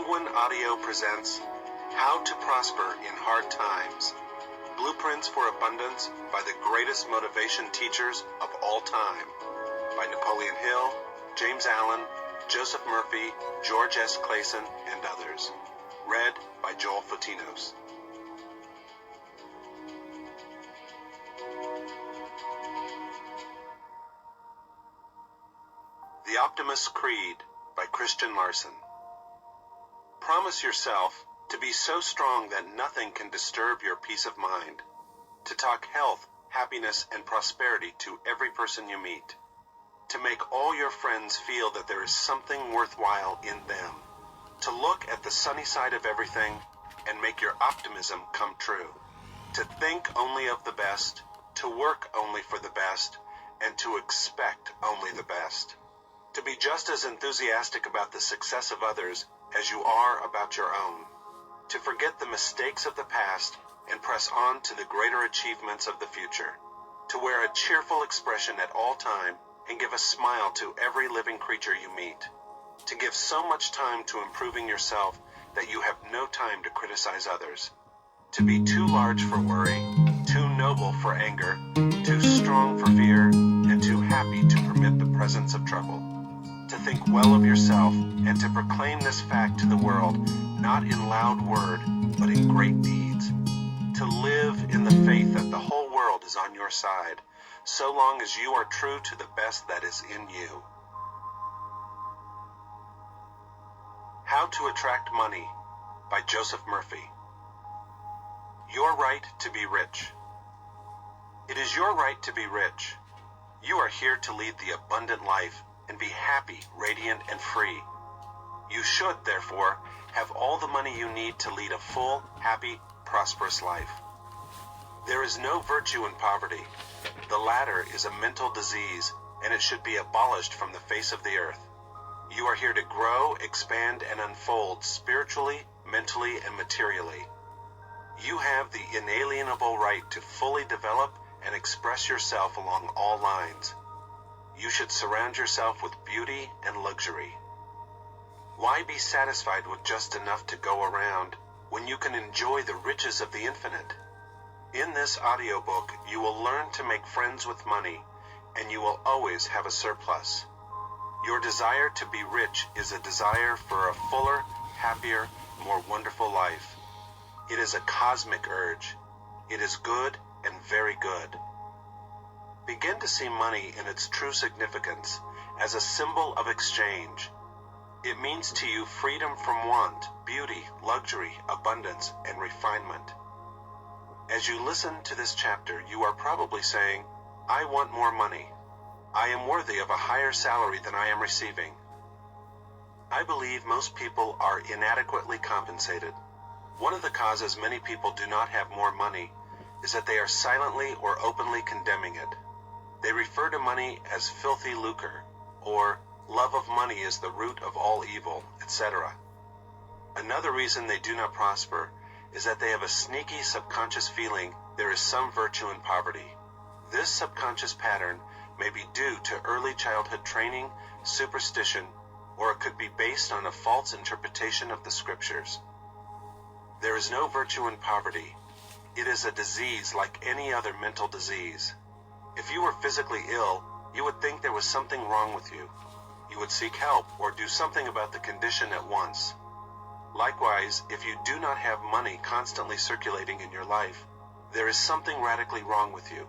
Penguin Audio presents How to Prosper in Hard Times. Blueprints for Abundance by the Greatest Motivation Teachers of All Time. By Napoleon Hill, James Allen, Joseph Murphy, George S. Clayson, and others. Read by Joel Futinos. The Optimist's Creed by Christian Larson. Promise yourself to be so strong that nothing can disturb your peace of mind. To talk health, happiness, and prosperity to every person you meet. To make all your friends feel that there is something worthwhile in them. To look at the sunny side of everything and make your optimism come true. To think only of the best, to work only for the best, and to expect only the best. To be just as enthusiastic about the success of others as you are about your own. To forget the mistakes of the past and press on to the greater achievements of the future. To wear a cheerful expression at all time and give a smile to every living creature you meet. To give so much time to improving yourself that you have no time to criticize others. To be too large for worry, too noble for anger, too strong for fear, and too happy to permit the presence of trouble. To think well of yourself and to proclaim this fact to the world, not in loud word, but in great deeds. To live in the faith that the whole world is on your side, so long as you are true to the best that is in you. How to Attract Money by Joseph Murphy. Your right to be rich. It is your right to be rich. You are here to lead the abundant life and be happy, radiant, and free. You should, therefore, have all the money you need to lead a full, happy, prosperous life. There is no virtue in poverty. The latter is a mental disease, and it should be abolished from the face of the earth. You are here to grow, expand, and unfold spiritually, mentally, and materially. You have the inalienable right to fully develop and express yourself along all lines. You should surround yourself with beauty and luxury. Why be satisfied with just enough to go around when you can enjoy the riches of the infinite? In this audiobook, you will learn to make friends with money, and you will always have a surplus. Your desire to be rich is a desire for a fuller, happier, more wonderful life. It is a cosmic urge. It is good and very good. Begin to see money in its true significance as a symbol of exchange. It means to you freedom from want, beauty, luxury, abundance, and refinement. As you listen to this chapter, you are probably saying, I want more money. I am worthy of a higher salary than I am receiving. I believe most people are inadequately compensated. One of the causes many people do not have more money is that they are silently or openly condemning it. They refer to money as filthy lucre, or love of money is the root of all evil, etc. Another reason they do not prosper is that they have a sneaky subconscious feeling there is some virtue in poverty. This subconscious pattern may be due to early childhood training, superstition, or it could be based on a false interpretation of the scriptures. There is no virtue in poverty. It is a disease like any other mental disease. If you were physically ill, you would think there was something wrong with you. You would seek help or do something about the condition at once. Likewise, if you do not have money constantly circulating in your life, there is something radically wrong with you.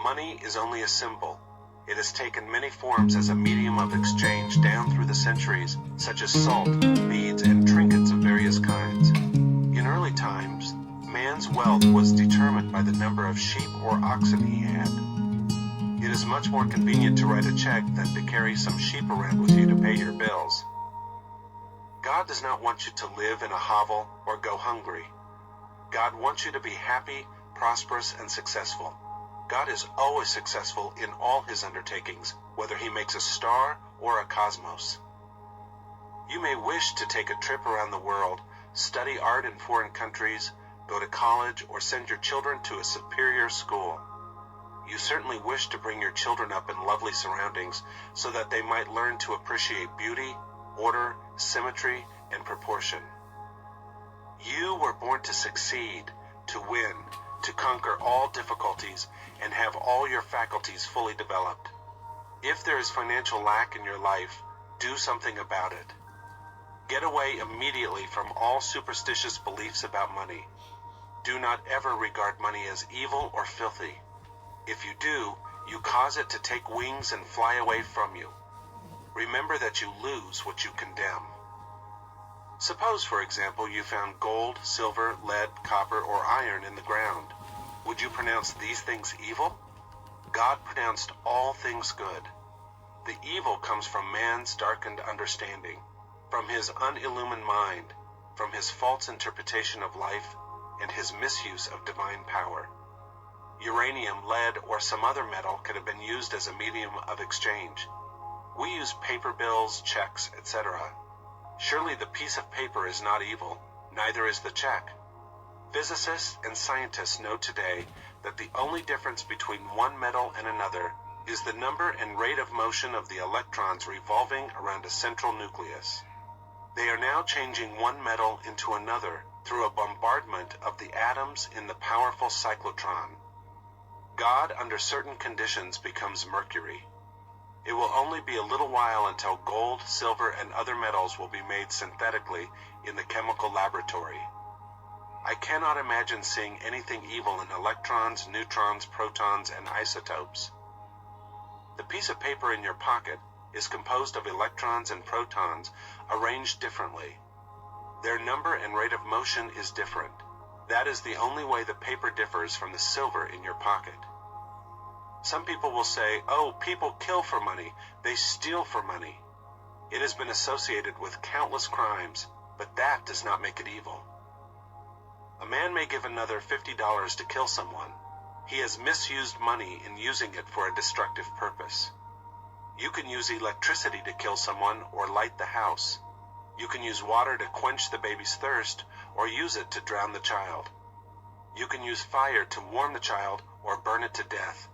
Money is only a symbol. It has taken many forms as a medium of exchange down through the centuries, such as salt, beads, and trinkets of various kinds. In early times, man's wealth was determined by the number of sheep or oxen he had. It is much more convenient to write a check than to carry some sheep around with you to pay your bills. God does not want you to live in a hovel or go hungry. God wants you to be happy, prosperous, and successful. God is always successful in all his undertakings, whether he makes a star or a cosmos. You may wish to take a trip around the world, study art in foreign countries, go to college, or send your children to a superior school. You certainly wish to bring your children up in lovely surroundings so that they might learn to appreciate beauty, order, symmetry, and proportion. You were born to succeed, to win, to conquer all difficulties, and have all your faculties fully developed. If there is financial lack in your life, do something about it. Get away immediately from all superstitious beliefs about money. Do not ever regard money as evil or filthy. If you do, you cause it to take wings and fly away from you. Remember that you lose what you condemn. Suppose, for example, you found gold, silver, lead, copper, or iron in the ground. Would you pronounce these things evil? God pronounced all things good. The evil comes from man's darkened understanding, from his unillumined mind, from his false interpretation of life, and his misuse of divine power. Uranium, lead, or some other metal could have been used as a medium of exchange. We use paper bills, checks, etc. Surely the piece of paper is not evil, neither is the check. Physicists and scientists know today that the only difference between one metal and another is the number and rate of motion of the electrons revolving around a central nucleus. They are now changing one metal into another through a bombardment of the atoms in the powerful cyclotron. God, under certain conditions, becomes mercury. It will only be a little while until gold, silver, and other metals will be made synthetically in the chemical laboratory. I cannot imagine seeing anything evil in electrons, neutrons, protons, and isotopes. The piece of paper in your pocket is composed of electrons and protons arranged differently. Their number and rate of motion is different. That is the only way the paper differs from the silver in your pocket. Some people will say, "Oh, people kill for money. They steal for money." It has been associated with countless crimes, but that does not make it evil. A man may give another $50 to kill someone. He has misused money in using it for a destructive purpose. You can use electricity to kill someone or light the house. You can use water to quench the baby's thirst or use it to drown the child. You can use fire to warm the child or burn it to death.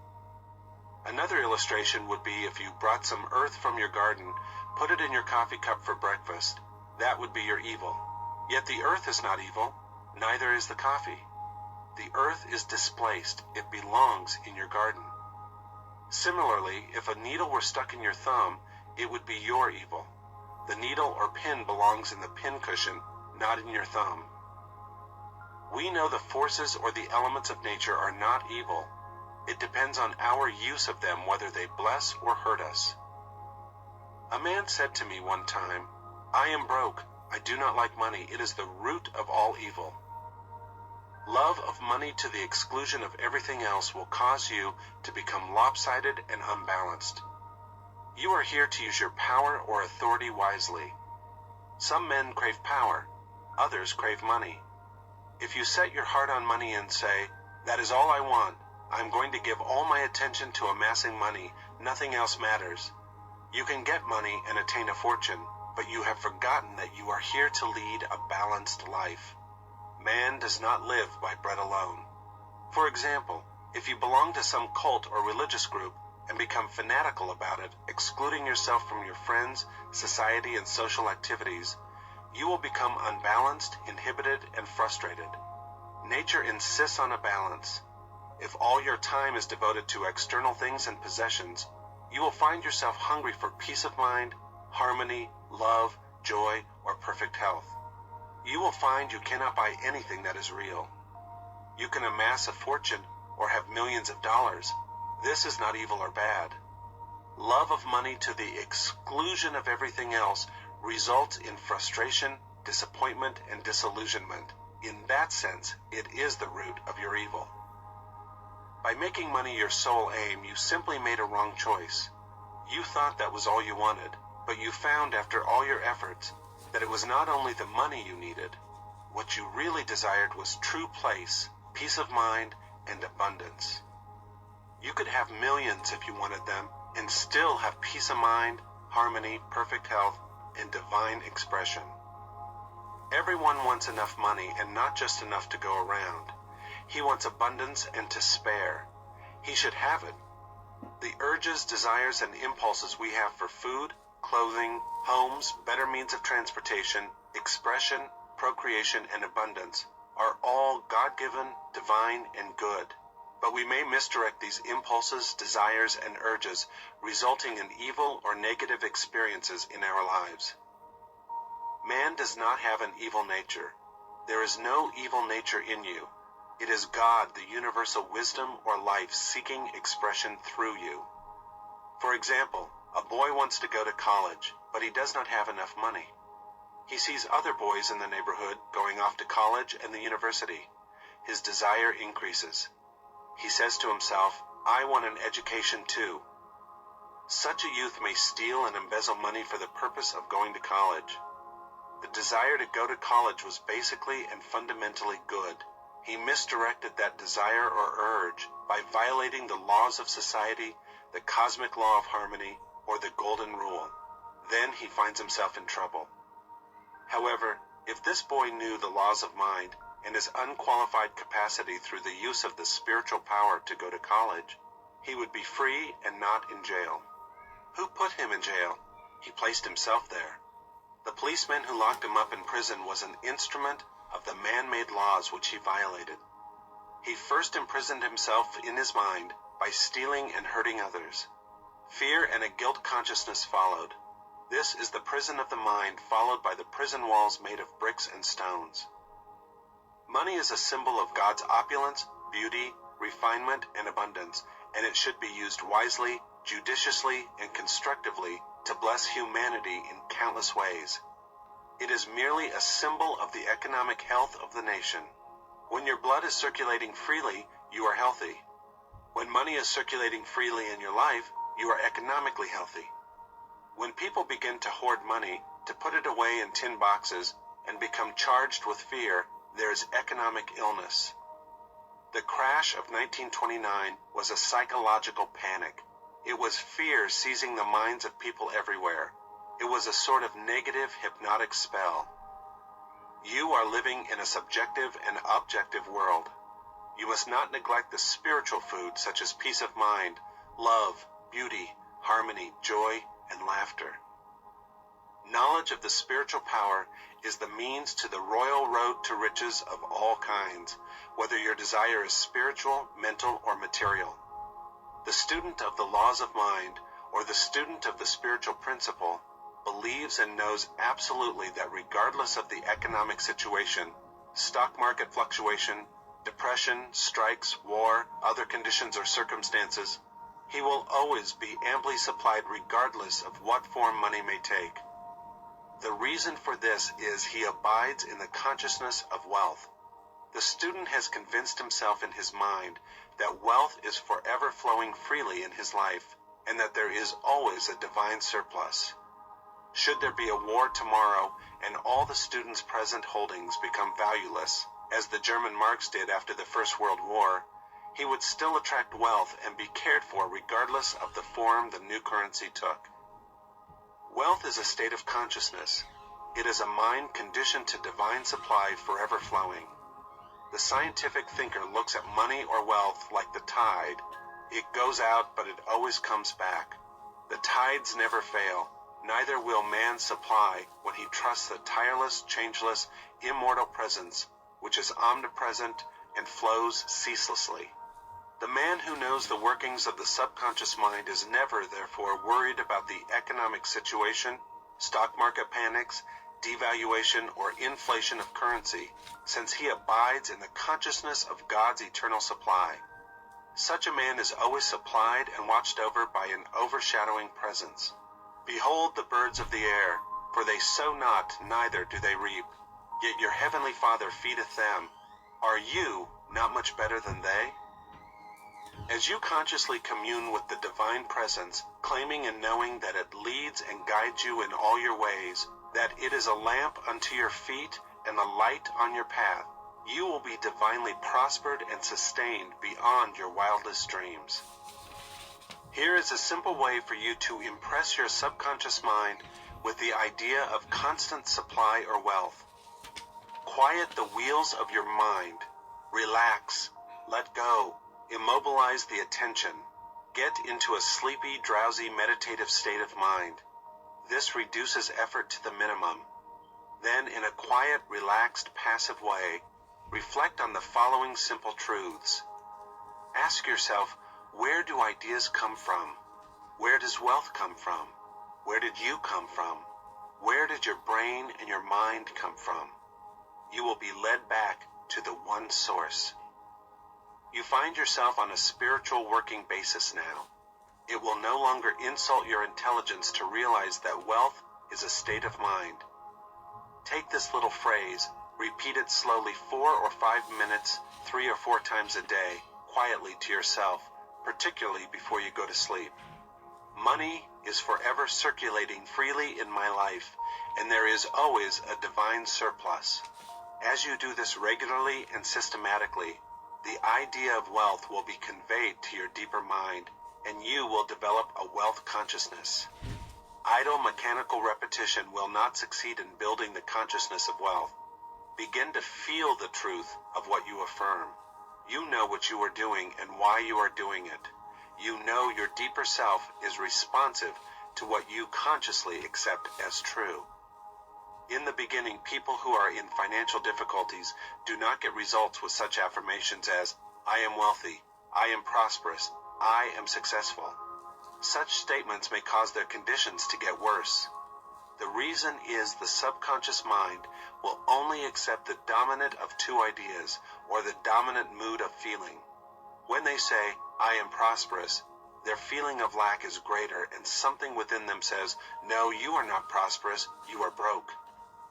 Another illustration would be if you brought some earth from your garden, put it in your coffee cup for breakfast. That would be your evil. Yet the earth is not evil, neither is the coffee. The earth is displaced. It belongs in your garden. Similarly, if a needle were stuck in your thumb, it would be your evil. The needle or pin belongs in the pin cushion, not in your thumb. We know the forces or the elements of nature are not evil. It depends on our use of them whether they bless or hurt us. A man said to me one time, "I am broke. I do not like money. It is the root of all evil." Love of money to the exclusion of everything else will cause you to become lopsided and unbalanced. You are here to use your power or authority wisely. Some men crave power, others crave money. If you set your heart on money and say, "That is all I want, I'm going to give all my attention to amassing money, nothing else matters," you can get money and attain a fortune, but you have forgotten that you are here to lead a balanced life. Man does not live by bread alone. For example, if you belong to some cult or religious group and become fanatical about it, excluding yourself from your friends, society, and social activities, you will become unbalanced, inhibited, and frustrated. Nature insists on a balance. If all your time is devoted to external things and possessions, you will find yourself hungry for peace of mind, harmony, love, joy, or perfect health. You will find you cannot buy anything that is real. You can amass a fortune or have millions of dollars. This is not evil or bad. Love of money to the exclusion of everything else results in frustration, disappointment, and disillusionment. In that sense, it is the root of your evil. By making money your sole aim, you simply made a wrong choice. You thought that was all you wanted, but you found after all your efforts that it was not only the money you needed. What you really desired was true place, peace of mind, and abundance. You could have millions if you wanted them, and still have peace of mind, harmony, perfect health, and divine expression. Everyone wants enough money and not just enough to go around. He wants abundance and to spare. He should have it. The urges, desires, and impulses we have for food, clothing, homes, better means of transportation, etc. expression, procreation, and abundance are all God-given, divine, and good. But we may misdirect these impulses, desires, and urges, resulting in evil or negative experiences in our lives. Man does not have an evil nature. There is no evil nature in you. It is God, the universal wisdom or life seeking expression through you. For example, a boy wants to go to college, but he does not have enough money. He sees other boys in the neighborhood going off to college and the university. His desire increases. He says to himself, I want an education too. Such a youth may steal and embezzle money for the purpose of going to college. The desire to go to college was basically and fundamentally good. He misdirected that desire or urge by violating the laws of society, the cosmic law of harmony, or the golden rule. Then he finds himself in trouble. However, if this boy knew the laws of mind and his unqualified capacity through the use of the spiritual power to go to college, he would be free and not in jail. Who put him in jail? He placed himself there. The policeman who locked him up in prison was an instrument of the man-made laws which he violated. He first imprisoned himself in his mind by stealing and hurting others. Fear and a guilt consciousness followed. This is the prison of the mind, followed by the prison walls made of bricks and stones. Money is a symbol of God's opulence, beauty, refinement, and abundance, and it should be used wisely, judiciously, and constructively to bless humanity in countless ways. It is merely a symbol of the economic health of the nation. When your blood is circulating freely, you are healthy. When money is circulating freely in your life, you are economically healthy. When people begin to hoard money, to put it away in tin boxes, and become charged with fear, there is economic illness. The crash of 1929 was a psychological panic. It was fear seizing the minds of people everywhere. It was a sort of negative hypnotic spell. You are living in a subjective and objective world. You must not neglect the spiritual food such as peace of mind, love, beauty, harmony, joy, and laughter. Knowledge of the spiritual power is the means to the royal road to riches of all kinds, whether your desire is spiritual, mental, or material. The student of the laws of mind, or the student of the spiritual principle, believes and knows absolutely that regardless of the economic situation, stock market fluctuation, depression, strikes, war, other conditions or circumstances, he will always be amply supplied regardless of what form money may take. The reason for this is he abides in the consciousness of wealth. The student has convinced himself in his mind that wealth is forever flowing freely in his life, and that there is always a divine surplus. Should there be a war tomorrow and all the student's present holdings become valueless, as the German marks did after the First World War, he would still attract wealth and be cared for regardless of the form the new currency took. Wealth is a state of consciousness. It is a mind conditioned to divine supply forever flowing. The scientific thinker looks at money or wealth like the tide. It goes out, but it always comes back. The tides never fail. Neither will man supply when he trusts the tireless, changeless, immortal presence, which is omnipresent and flows ceaselessly. The man who knows the workings of the subconscious mind is never, therefore, worried about the economic situation, stock market panics, devaluation, or inflation of currency, since he abides in the consciousness of God's eternal supply. Such a man is always supplied and watched over by an overshadowing presence. Behold the birds of the air, for they sow not, neither do they reap, yet your heavenly Father feedeth them. Are you not much better than they? As you consciously commune with the divine presence, claiming and knowing that it leads and guides you in all your ways, that it is a lamp unto your feet and a light on your path, you will be divinely prospered and sustained beyond your wildest dreams. Here is a simple way for you to impress your subconscious mind with the idea of constant supply or wealth. Quiet the wheels of your mind. Relax. Let go. Immobilize the attention. Get into a sleepy, drowsy, meditative state of mind. This reduces effort to the minimum. Then, in a quiet, relaxed, passive way, reflect on the following simple truths. Ask yourself, where do ideas come from? Where does wealth come from? Where did you come from? Where did your brain and your mind come from? You will be led back to the one source. You find yourself on a spiritual working basis now. It will no longer insult your intelligence to realize that wealth is a state of mind. Take this little phrase, repeat it slowly 4 or 5 minutes, 3 or 4 times a day, quietly to yourself, particularly before you go to sleep. Money is forever circulating freely in my life, and there is always a divine surplus. As you do this regularly and systematically, the idea of wealth will be conveyed to your deeper mind, and you will develop a wealth consciousness. Idle mechanical repetition will not succeed in building the consciousness of wealth. Begin to feel the truth of what you affirm. You know what you are doing and why you are doing it. You know your deeper self is responsive to what you consciously accept as true. In the beginning, people who are in financial difficulties do not get results with such affirmations as, I am wealthy, I am prosperous, I am successful. Such statements may cause their conditions to get worse. The reason is the subconscious mind will only accept the dominant of two ideas, or the dominant mood of feeling. When they say, I am prosperous, their feeling of lack is greater, and something within them says, no, you are not prosperous, you are broke.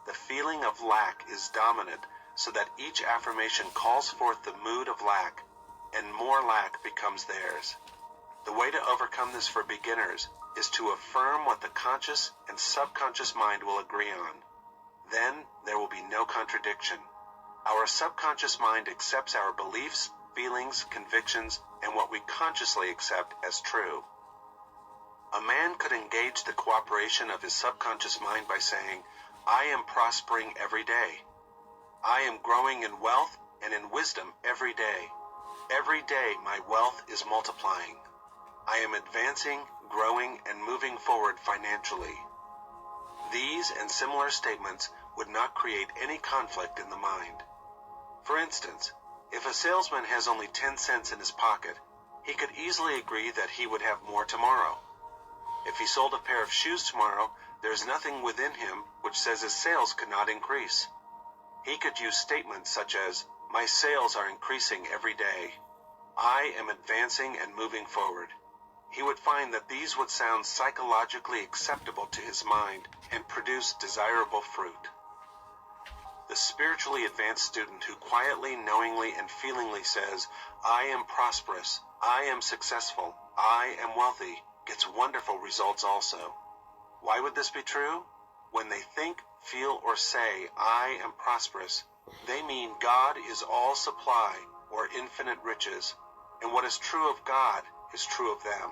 The feeling of lack is dominant, so that each affirmation calls forth the mood of lack, and more lack becomes theirs. The way to overcome this for beginners is to affirm what the conscious and subconscious mind will agree on. Then there will be no contradiction. Our subconscious mind accepts our beliefs, feelings, convictions, and what we consciously accept as true. A man could engage the cooperation of his subconscious mind by saying, I am prospering every day. I am growing in wealth and in wisdom every day. Every day my wealth is multiplying. I am advancing, growing, and moving forward financially. These and similar statements would not create any conflict in the mind. For instance, if a salesman has only 10 cents in his pocket, he could easily agree that he would have more tomorrow. If he sold a pair of shoes tomorrow, there is nothing within him which says his sales could not increase. He could use statements such as, my sales are increasing every day. I am advancing and moving forward. He would find that these would sound psychologically acceptable to his mind and produce desirable fruit. The spiritually advanced student who quietly, knowingly, and feelingly says, I am prosperous, I am successful, I am wealthy, gets wonderful results also. Why would this be true? When they think, feel, or say, I am prosperous, they mean God is all supply or infinite riches, and what is true of God is true of them.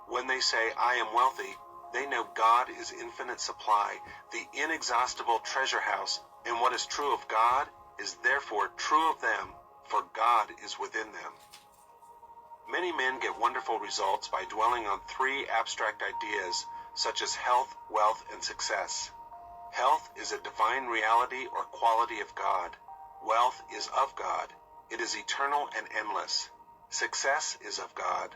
When they say, I am wealthy, they know God is infinite supply, the inexhaustible treasure house, and what is true of God is therefore true of them, for God is within them. Many men get wonderful results by dwelling on 3 abstract ideas, such as health, wealth, and success. Health is a divine reality or quality of God. Wealth is of God. It is eternal and endless. Success is of God.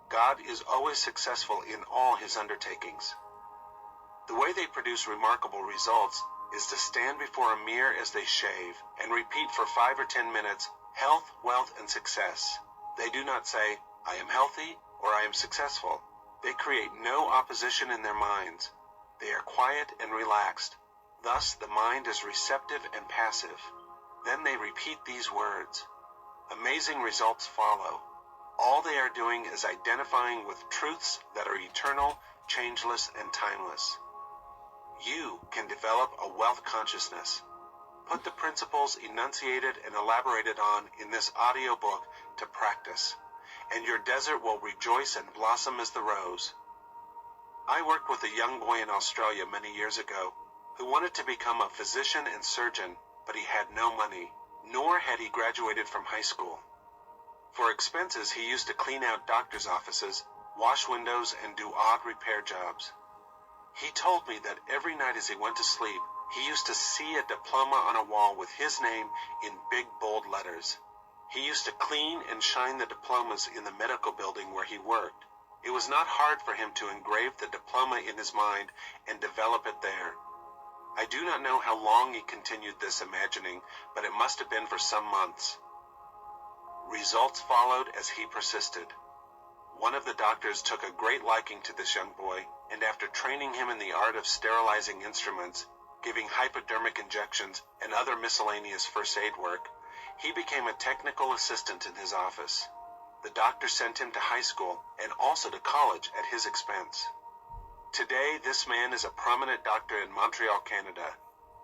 God is always successful in all his undertakings. The way they produce remarkable results is to stand before a mirror as they shave and repeat for 5 or 10 minutes, health, wealth, and success. They do not say, I am healthy or I am successful. They create no opposition in their minds. They are quiet and relaxed. Thus, the mind is receptive and passive. Then they repeat these words. Amazing results follow. All they are doing is identifying with truths that are eternal, changeless, and timeless. You can develop a wealth consciousness. Put the principles enunciated and elaborated on in this audiobook to practice, and your desert will rejoice and blossom as the rose. I worked with a young boy in Australia many years ago who wanted to become a physician and surgeon, but he had no money, nor had he graduated from high school. For expenses, he used to clean out doctors' offices, wash windows, and do odd repair jobs. He told me that every night as he went to sleep, He used to see a diploma on a wall with his name in big bold letters. He used to clean and shine the diplomas in the medical building where he worked. It was not hard for him to engrave the diploma in his mind and develop it there. I do not know how long he continued this imagining, but it must have been for some months. Results followed as he persisted. One of the doctors took a great liking to this young boy, and after training him in the art of sterilizing instruments, giving hypodermic injections, and other miscellaneous first aid work, he became a technical assistant in his office. The doctor sent him to high school and also to college at his expense. Today, this man is a prominent doctor in Montreal, Canada.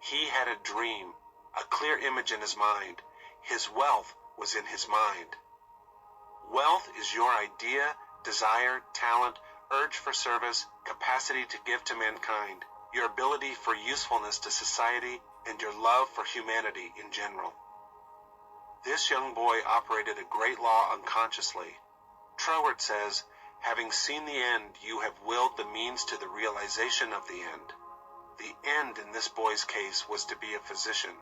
He had a dream, a clear image in his mind. His wealth was in his mind. Wealth is your idea, desire, talent, urge for service, capacity to give to mankind, your ability for usefulness to society, and your love for humanity in general. This young boy operated a great law unconsciously. Troward says, "Having seen the end, you have willed the means to the realization of the end." The end in this boy's case was to be a physician.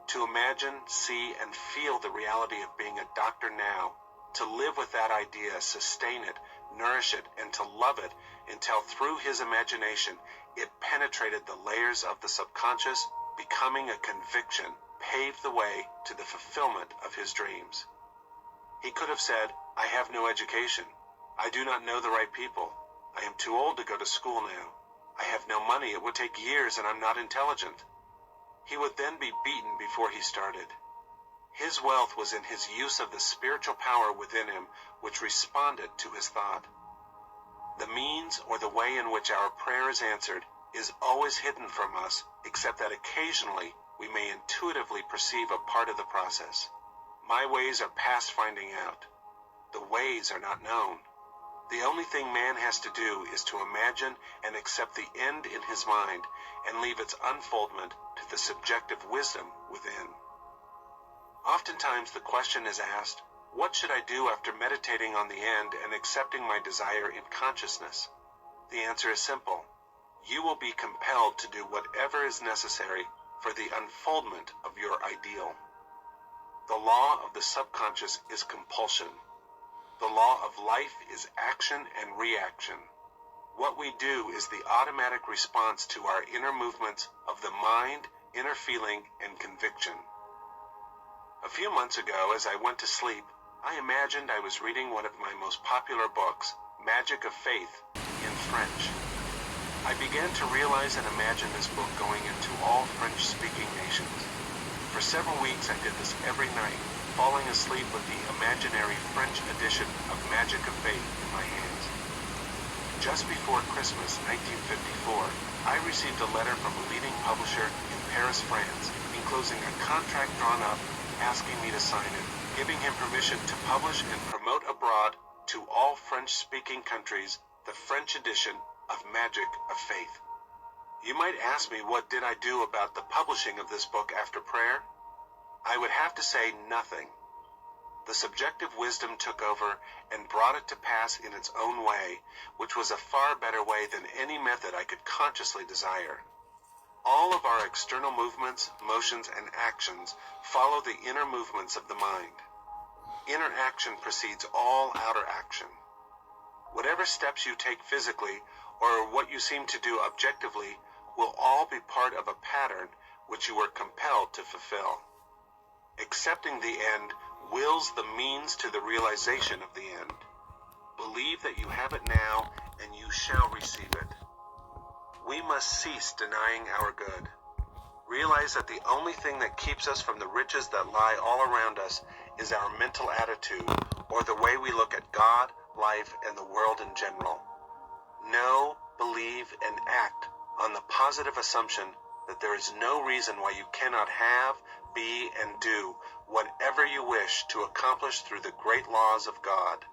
To imagine, see, and feel the reality of being a doctor now, to live with that idea, sustain it, nourish it, and to love it until through his imagination it penetrated the layers of the subconscious, becoming a conviction, paved the way to the fulfillment of his dreams. He could have said, "I have no education. I do not know the right people. I am too old to go to school now. I have no money. It would take years and I'm not intelligent." He would then be beaten before he started. His wealth was in his use of the spiritual power within him, which responded to his thought. The means or the way in which our prayer is answered is always hidden from us, except that occasionally we may intuitively perceive a part of the process. My ways are past finding out. The ways are not known. The only thing man has to do is to imagine and accept the end in his mind and leave its unfoldment to the subjective wisdom within. Oftentimes the question is asked, what should I do after meditating on the end and accepting my desire in consciousness? The answer is simple. You will be compelled to do whatever is necessary for the unfoldment of your ideal. The law of the subconscious is compulsion. The law of life is action and reaction. What we do is the automatic response to our inner movements of the mind, inner feeling, and conviction. A few months ago, as I went to sleep, I imagined I was reading one of my most popular books, Magic of Faith, in French. I began to realize and imagine this book going into all French-speaking nations. For several weeks I did this every night, falling asleep with the imaginary French edition of Magic of Faith in my hands. Just before Christmas 1954, I received a letter from a leading publisher in Paris, France, enclosing a contract drawn up, asking me to sign it, giving him permission to publish and promote abroad to all French-speaking countries the French edition of Magic of Faith. You might ask me what did I do about the publishing of this book after prayer? I would have to say nothing. The subjective wisdom took over and brought it to pass in its own way, which was a far better way than any method I could consciously desire. All of our external movements, motions, and actions follow the inner movements of the mind. Inner action precedes all outer action. Whatever steps you take physically, or what you seem to do objectively, will all be part of a pattern which you were compelled to fulfill. Accepting the end wills the means to the realization of the end. Believe that you have it now, and you shall receive it. We must cease denying our good. Realize that the only thing that keeps us from the riches that lie all around us is our mental attitude, or the way we look at God, life, and the world in general. Know, believe, and act on the positive assumption that there is no reason why you cannot have, be, and do whatever you wish to accomplish through the great laws of God.